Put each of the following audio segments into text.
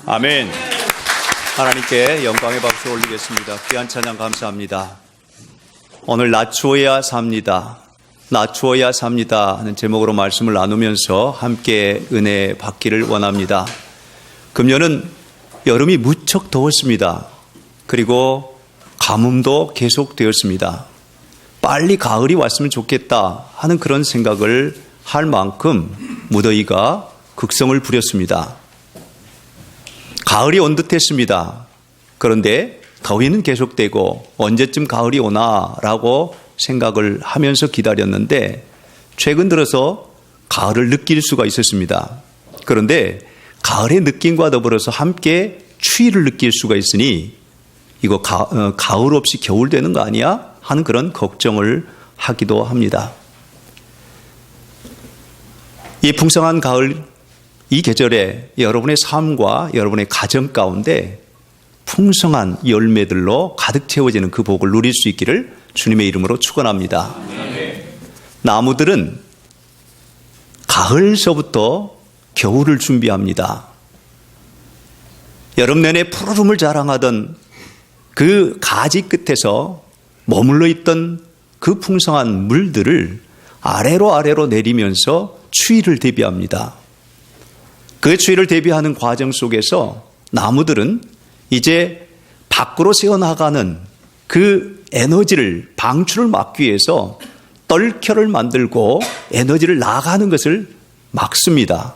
아멘. 하나님께 영광의 박수 올리겠습니다. 귀한 찬양 감사합니다. 오늘 낮추어야 삽니다. 낮추어야 삽니다 하는 제목으로 말씀을 나누면서 함께 은혜 받기를 원합니다. 금년은 여름이 무척 더웠습니다. 그리고 가뭄도 계속되었습니다. 빨리 가을이 왔으면 좋겠다 하는 그런 생각을 할 만큼 무더위가 극성을 부렸습니다. 가을이 온 듯했습니다. 그런데 더위는 계속되고 언제쯤 가을이 오나라고 생각을 하면서 기다렸는데 최근 들어서 가을을 느낄 수가 있었습니다. 그런데 가을의 느낌과 더불어서 함께 추위를 느낄 수가 있으니 이거 가을 없이 겨울 되는 거 아니야? 하는 그런 걱정을 하기도 합니다. 이 풍성한 가을, 이 계절에 여러분의 삶과 여러분의 가정 가운데 풍성한 열매들로 가득 채워지는 그 복을 누릴 수 있기를 주님의 이름으로 축원합니다. 나무들은 가을서부터 겨울을 준비합니다. 여름 내내 푸르름을 자랑하던 그 가지 끝에서 머물러 있던 그 풍성한 물들을 아래로 내리면서 추위를 대비합니다. 그 추위를 대비하는 과정 속에서 나무들은 이제 밖으로 새어나가는 그 에너지를 방출을 막기 위해서 떨켜를 만들고 에너지를 나가는 것을 막습니다.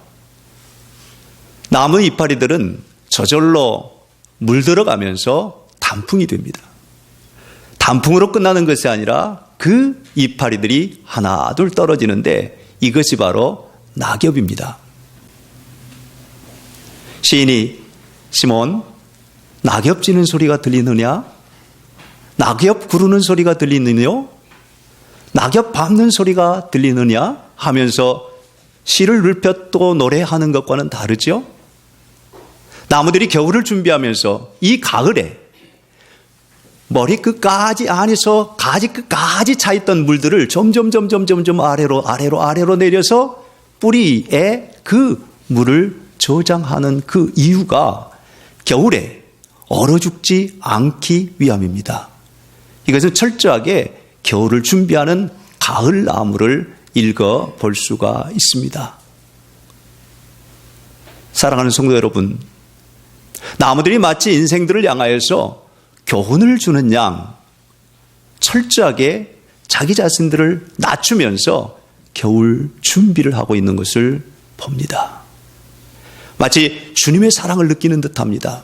나무 이파리들은 저절로 물들어가면서 단풍이 됩니다. 단풍으로 끝나는 것이 아니라 그 이파리들이 하나 둘 떨어지는데 이것이 바로 낙엽입니다. 시인이 시몬, 낙엽 지는 소리가 들리느냐? 낙엽 구르는 소리가 들리느냐? 낙엽 밟는 소리가 들리느냐? 하면서 시를 읊혀 또 노래하는 것과는 다르죠? 나무들이 겨울을 준비하면서 이 가을에 머리끝까지 안에서 가지 끝까지 차있던 물들을 점점 아래로 내려서 뿌리에 그 물을 저장하는 그 이유가 겨울에 얼어 죽지 않기 위함입니다. 이것은 철저하게 겨울을 준비하는 가을 나무를 읽어볼 수가 있습니다. 사랑하는 성도 여러분, 나무들이 마치 인생들을 향하여서 교훈을 주는 양 철저하게 자기 자신들을 낮추면서 겨울 준비를 하고 있는 것을 봅니다. 마치 주님의 사랑을 느끼는 듯합니다.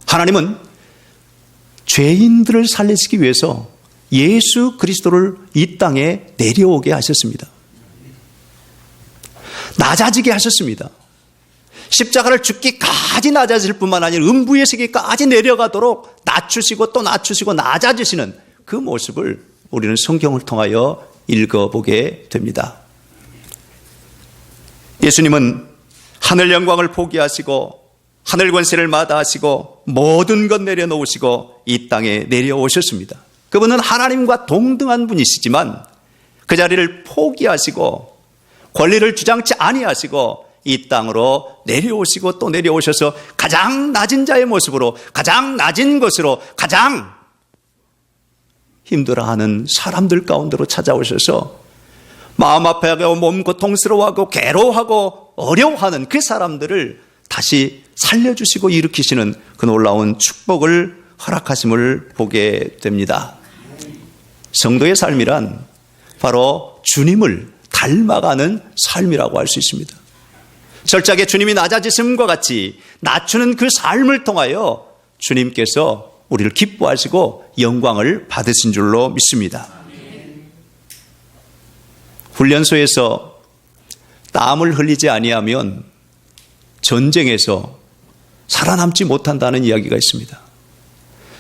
하나님은 죄인들을 살리시기 위해서 예수 그리스도를 이 땅에 내려오게 하셨습니다. 낮아지게 하셨습니다. 십자가를 죽기까지 낮아질 뿐만 아니라 음부의 세계까지 내려가도록 낮추시고 또 낮추시고 낮아지시는 그 모습을 우리는 성경을 통하여 읽어보게 됩니다. 예수님은 하늘 영광을 포기하시고 하늘 권세를 마다하시고 모든 것 내려놓으시고 이 땅에 내려오셨습니다. 그분은 하나님과 동등한 분이시지만 그 자리를 포기하시고 권리를 주장치 아니하시고 이 땅으로 내려오시고 또 내려오셔서 가장 낮은 자의 모습으로 가장 낮은 것으로 가장 힘들어하는 사람들 가운데로 찾아오셔서 마음 아파하고 몸 고통스러워하고 괴로워하고 어려워하는 그 사람들을 다시 살려주시고 일으키시는 그 놀라운 축복을 허락하심을 보게 됩니다. 성도의 삶이란 바로 주님을 닮아가는 삶이라고 할 수 있습니다. 철저하게 주님이 낮아지심과 같이 낮추는 그 삶을 통하여 주님께서 우리를 기뻐하시고 영광을 받으신 줄로 믿습니다. 훈련소에서 땀을 흘리지 아니하면 전쟁에서 살아남지 못한다는 이야기가 있습니다.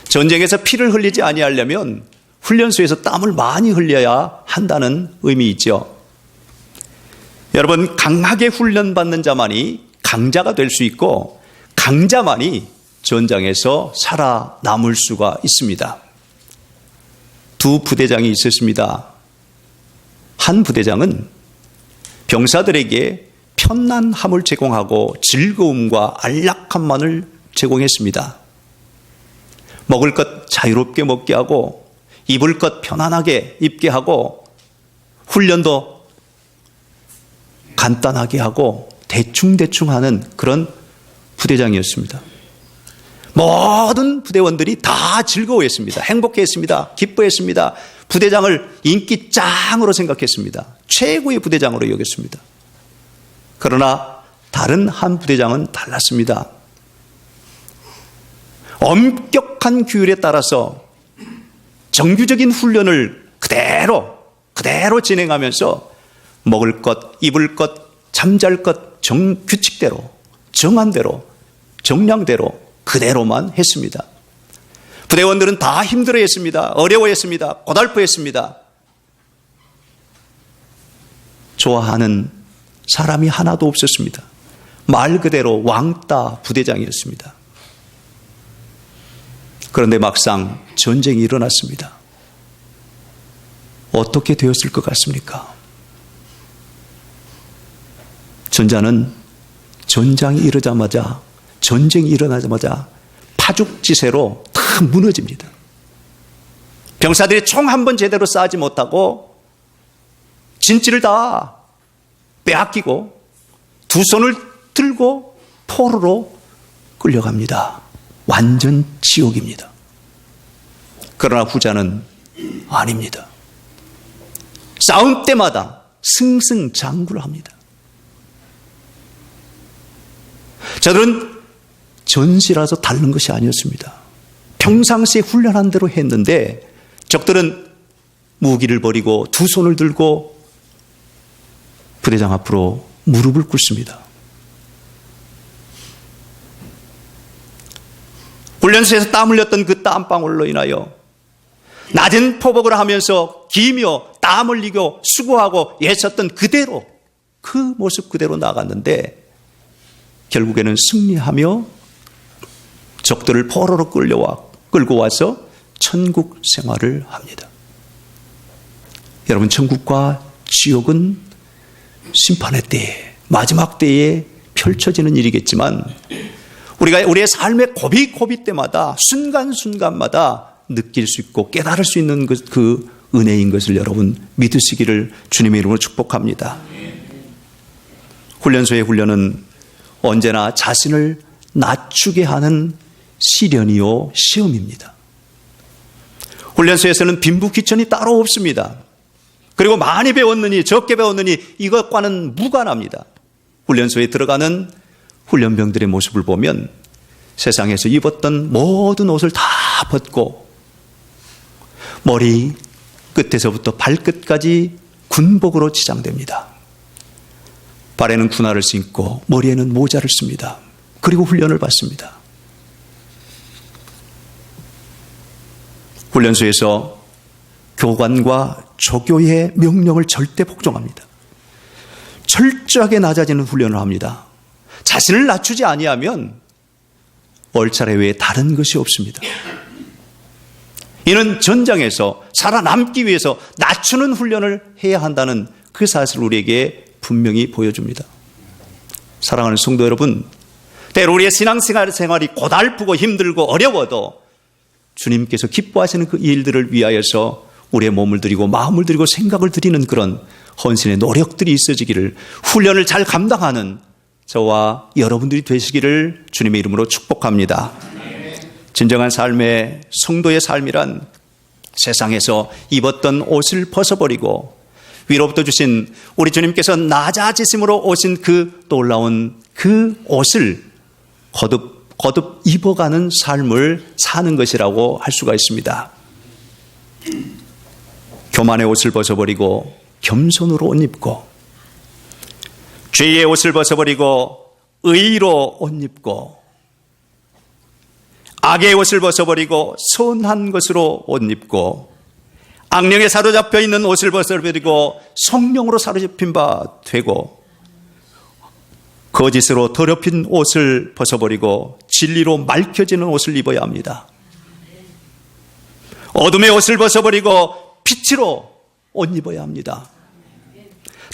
전쟁에서 피를 흘리지 아니하려면 훈련소에서 땀을 많이 흘려야 한다는 의미 있죠. 여러분, 강하게 훈련받는 자만이 강자가 될 수 있고 강자만이 전장에서 살아남을 수가 있습니다. 두 부대장이 있었습니다. 한 부대장은 병사들에게 편안함을 제공하고 즐거움과 안락함만을 제공했습니다. 먹을 것 자유롭게 먹게 하고 입을 것 편안하게 입게 하고 훈련도 간단하게 하고 대충대충 하는 그런 부대장이었습니다. 모든 부대원들이 다 즐거워했습니다. 행복했습니다. 기뻐했습니다. 부대장을 인기짱으로 생각했습니다. 최고의 부대장으로 여겼습니다. 그러나 다른 한 부대장은 달랐습니다. 엄격한 규율에 따라서 정규적인 훈련을 그대로 진행하면서 먹을 것, 입을 것, 잠잘 것 규칙대로, 정한 대로, 정량대로 그대로만 했습니다. 부대원들은 다 힘들어했습니다. 어려워했습니다. 고달프했습니다. 좋아하는 사람이 하나도 없었습니다. 말 그대로 왕따 부대장이었습니다. 그런데 막상 전쟁이 일어났습니다. 어떻게 되었을 것 같습니까? 전자는 전쟁이 일어나자마자 파죽지세로 다 무너집니다. 병사들이 총 한 번 제대로 쏴지 못하고 진지를 다 빼앗기고 두 손을 들고 포로로 끌려갑니다. 완전 지옥입니다. 그러나 후자는 아닙니다. 싸움 때마다 승승장구를 합니다. 저들은 전시라서 다른 것이 아니었습니다. 평상시에 훈련한 대로 했는데 적들은 무기를 버리고 두 손을 들고 부대장 앞으로 무릎을 꿇습니다. 훈련소에서 땀 흘렸던 그 땀방울로 인하여 낮은 포복을 하면서 기며 땀 흘리고 수고하고 애썼던 그대로 그 모습 그대로 나갔는데 결국에는 승리하며 적들을 포로로 끌고 와서 천국 생활을 합니다. 여러분, 천국과 지옥은 심판의 때에, 마지막 때에 펼쳐지는 일이겠지만 우리가 우리의 삶의 고비 때마다 순간순간마다 느낄 수 있고 깨달을 수 있는 그 은혜인 것을 여러분 믿으시기를 주님의 이름으로 축복합니다. 훈련소의 훈련은 언제나 자신을 낮추게 하는 시련이요 시험입니다. 훈련소에서는 빈부귀천이 따로 없습니다. 그리고 많이 배웠느니 적게 배웠느니 이것과는 무관합니다. 훈련소에 들어가는 훈련병들의 모습을 보면 세상에서 입었던 모든 옷을 다 벗고 머리 끝에서부터 발끝까지 군복으로 치장됩니다. 발에는 군화를 신고 머리에는 모자를 씁니다. 그리고 훈련을 받습니다. 훈련소에서 교관과 조교의 명령을 절대 복종합니다. 철저하게 낮아지는 훈련을 합니다. 자신을 낮추지 아니하면 얼차례 외에 다른 것이 없습니다. 이는 전장에서 살아남기 위해서 낮추는 훈련을 해야 한다는 그 사실을 우리에게 분명히 보여줍니다. 사랑하는 성도 여러분, 때로 우리의 신앙생활이 고달프고 힘들고 어려워도 주님께서 기뻐하시는 그 일들을 위하여서 우리의 몸을 드리고 마음을 드리고 생각을 드리는 그런 헌신의 노력들이 있어지기를, 훈련을 잘 감당하는 저와 여러분들이 되시기를 주님의 이름으로 축복합니다. 진정한 삶의 성도의 삶이란 세상에서 입었던 옷을 벗어버리고 위로부터 주신 우리 주님께서 낮아지심으로 오신 그 놀라운 그 옷을 거듭 입어가는 삶을 사는 것이라고 할 수가 있습니다. 교만의 옷을 벗어버리고 겸손으로 옷 입고, 죄의 옷을 벗어버리고 의로 옷 입고, 악의 옷을 벗어버리고 선한 것으로 옷 입고, 악령에 사로잡혀 있는 옷을 벗어버리고 성령으로 사로잡힌 바 되고, 거짓으로 더럽힌 옷을 벗어버리고 진리로 맑혀지는 옷을 입어야 합니다. 어둠의 옷을 벗어버리고 빛으로 옷 입어야 합니다.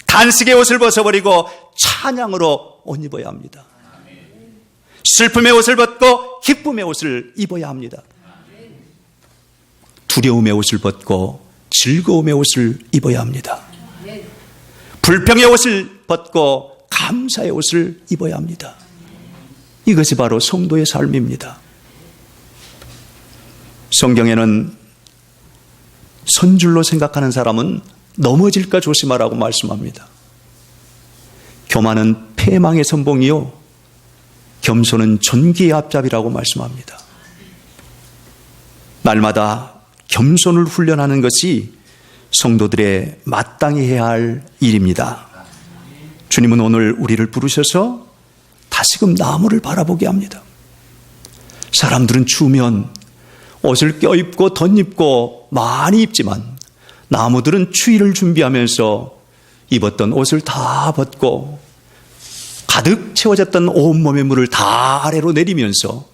단식의 옷을 벗어버리고 찬양으로 옷 입어야 합니다. 슬픔의 옷을 벗고 기쁨의 옷을 입어야 합니다. 두려움의 옷을 벗고 즐거움의 옷을 입어야 합니다. 불평의 옷을 벗고 감사의 옷을 입어야 합니다. 이것이 바로 성도의 삶입니다. 성경에는 선줄로 생각하는 사람은 넘어질까 조심하라고 말씀합니다. 교만은 패망의 선봉이요 겸손은 존귀의 앞잡이라고 말씀합니다. 날마다 겸손을 훈련하는 것이 성도들의 마땅히 해야 할 일입니다. 주님은 오늘 우리를 부르셔서 다시금 나무를 바라보게 합니다. 사람들은 추우면 옷을 껴입고 덧입고 많이 입지만 나무들은 추위를 준비하면서 입었던 옷을 다 벗고 가득 채워졌던 온몸의 물을 다 아래로 내리면서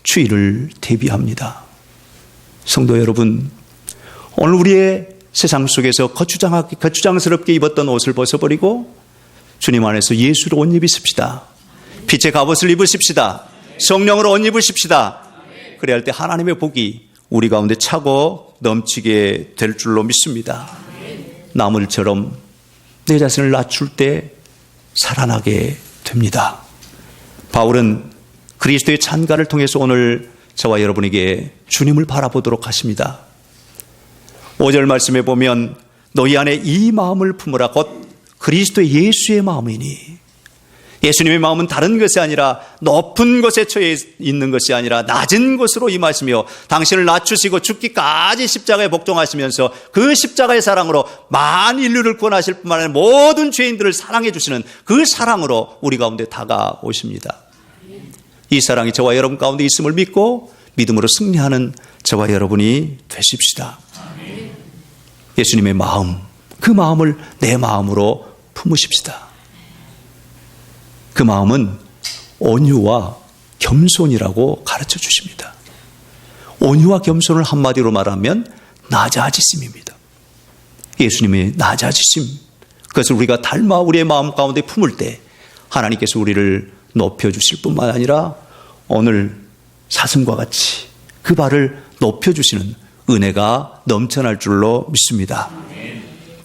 추위를 대비합니다. 성도 여러분, 오늘 우리의 세상 속에서 거추장스럽게 입었던 옷을 벗어버리고 주님 안에서 예수로 옷 입으십시다. 빛의 갑옷을 입으십시다. 성령으로 옷 입으십시다. 그래야 할 때 하나님의 복이 우리 가운데 차고 넘치게 될 줄로 믿습니다. 나물처럼 내 자신을 낮출 때 살아나게 됩니다. 바울은 그리스도의 찬가를 통해서 오늘 저와 여러분에게 주님을 바라보도록 하십니다. 5절 말씀에 보면 너희 안에 이 마음을 품으라 곧 그리스도의 예수의 마음이니, 예수님의 마음은 다른 것이 아니라 높은 곳에 처해 있는 것이 아니라 낮은 곳으로 임하시며 당신을 낮추시고 죽기까지 십자가에 복종하시면서 그 십자가의 사랑으로 만 인류를 구원하실 뿐만 아니라 모든 죄인들을 사랑해 주시는 그 사랑으로 우리 가운데 다가오십니다. 이 사랑이 저와 여러분 가운데 있음을 믿고 믿음으로 승리하는 저와 여러분이 되십시다. 예수님의 마음, 그 마음을 내 마음으로 품으십시다. 그 마음은 온유와 겸손이라고 가르쳐 주십니다. 온유와 겸손을 한마디로 말하면 낮아지심입니다. 예수님의 낮아지심, 그것을 우리가 닮아 우리의 마음 가운데 품을 때 하나님께서 우리를 높여주실 뿐만 아니라 오늘 사슴과 같이 그 발을 높여주시는 은혜가 넘쳐날 줄로 믿습니다.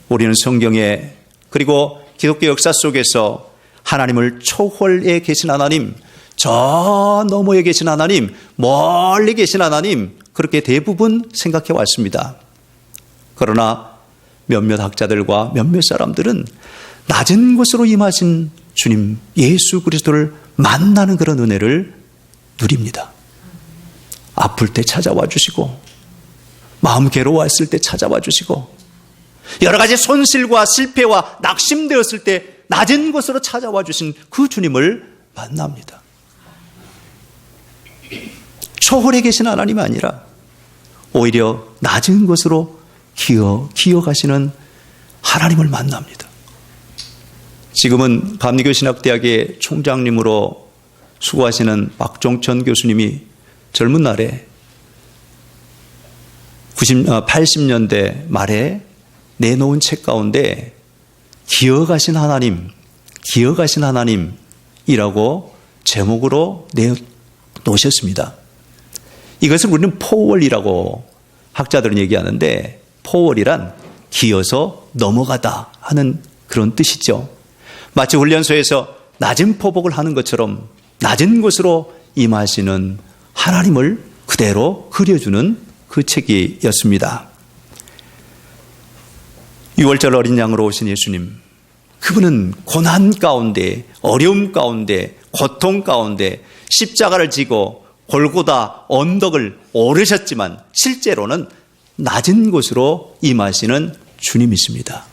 우리는 성경에 그리고 기독교 역사 속에서 하나님을 초월에 계신 하나님, 저 너머에 계신 하나님, 멀리 계신 하나님, 그렇게 대부분 생각해 왔습니다. 그러나 몇몇 학자들과 몇몇 사람들은 낮은 곳으로 임하신 주님 예수 그리스도를 만나는 그런 은혜를 누립니다. 아플 때 찾아와 주시고, 마음 괴로워했을 때 찾아와 주시고, 여러 가지 손실과 실패와 낙심되었을 때 낮은 곳으로 찾아와 주신 그 주님을 만납니다. 초월에 계신 하나님이 아니라 오히려 낮은 곳으로 기어가시는 하나님을 만납니다. 지금은 감리교신학대학의 총장님으로 수고하시는 박종천 교수님이 젊은 날에 80년대 말에 내놓은 책 가운데 기어가신 하나님이라고 제목으로 내놓으셨습니다. 이것을 우리는 포월이라고 학자들은 얘기하는데, 포월이란 기어서 넘어가다 하는 그런 뜻이죠. 마치 훈련소에서 낮은 포복을 하는 것처럼 낮은 곳으로 임하시는 하나님을 그대로 그려주는 그 책이었습니다. 6월절 어린 양으로 오신 예수님, 그분은 고난 가운데, 어려움 가운데, 고통 가운데 십자가를 지고 골고다 언덕을 오르셨지만 실제로는 낮은 곳으로 임하시는 주님이십니다.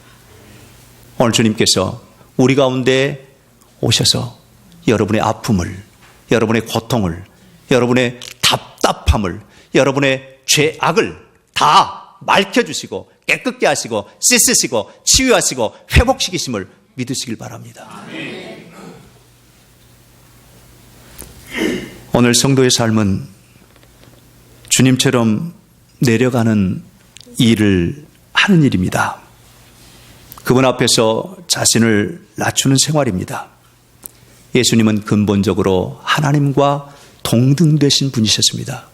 오늘 주님께서 우리 가운데 오셔서 여러분의 아픔을, 여러분의 고통을, 여러분의 답답함을, 여러분의 죄악을 다 맑혀주시고 깨끗게 하시고 씻으시고 치유하시고 회복시키심을 믿으시길 바랍니다. 오늘 성도의 삶은 주님처럼 내려가는 일을 하는 일입니다. 그분 앞에서 자신을 낮추는 생활입니다. 예수님은 근본적으로 하나님과 동등되신 분이셨습니다.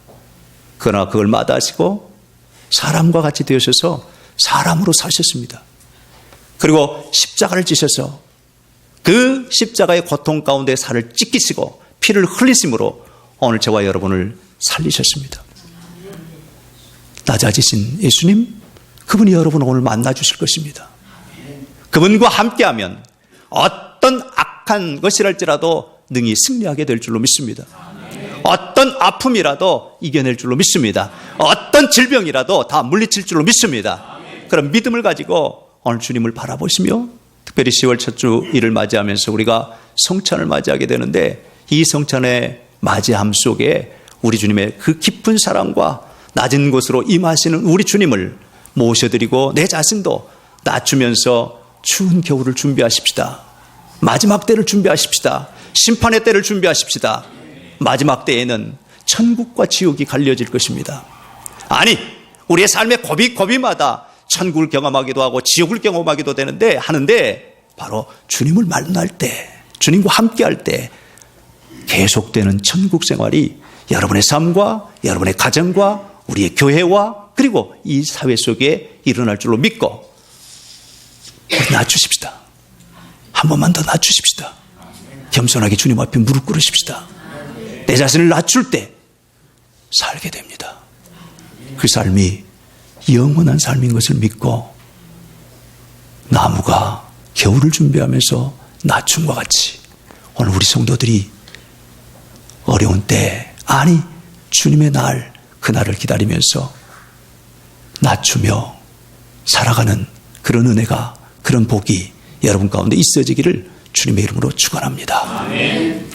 그러나 그걸 마다하시고 사람과 같이 되어셔서 사람으로 사셨습니다. 그리고 십자가를 지셔서 그 십자가의 고통 가운데 살을 찢기시고 피를 흘리심으로 오늘 저와 여러분을 살리셨습니다. 낮아지신 예수님, 그분이 여러분을 오늘 만나 주실 것입니다. 그분과 함께하면 어떤 악한 것이랄지라도 능히 승리하게 될 줄로 믿습니다. 어떤 아픔이라도 이겨낼 줄로 믿습니다. 어떤 질병이라도 다 물리칠 줄로 믿습니다. 그런 믿음을 가지고 오늘 주님을 바라보시며 특별히 10월 첫 주 일을 맞이하면서 우리가 성찬을 맞이하게 되는데 이 성찬의 맞이함 속에 우리 주님의 그 깊은 사랑과 낮은 곳으로 임하시는 우리 주님을 모셔드리고 내 자신도 낮추면서 추운 겨울을 준비하십시다. 마지막 때를 준비하십시다. 심판의 때를 준비하십시다. 마지막 때에는 천국과 지옥이 갈려질 것입니다. 아니, 우리의 삶의 고비고비마다 천국을 경험하기도 하고 지옥을 경험하기도 하는데 바로 주님을 만날 때, 주님과 함께할 때 계속되는 천국 생활이 여러분의 삶과 여러분의 가정과 우리의 교회와 그리고 이 사회 속에 일어날 줄로 믿고 우리 낮추십시다. 한 번만 더 낮추십시다. 겸손하게 주님 앞에 무릎 꿇으십시다. 내 자신을 낮출 때 살게 됩니다. 그 삶이 영원한 삶인 것을 믿고 나무가 겨울을 준비하면서 낮춤과 같이 오늘 우리 성도들이 어려운 때, 아니 주님의 날, 그날을 기다리면서 낮추며 살아가는 그런 은혜가, 그런 복이 여러분 가운데 있어지기를 주님의 이름으로 축원합니다. 아멘.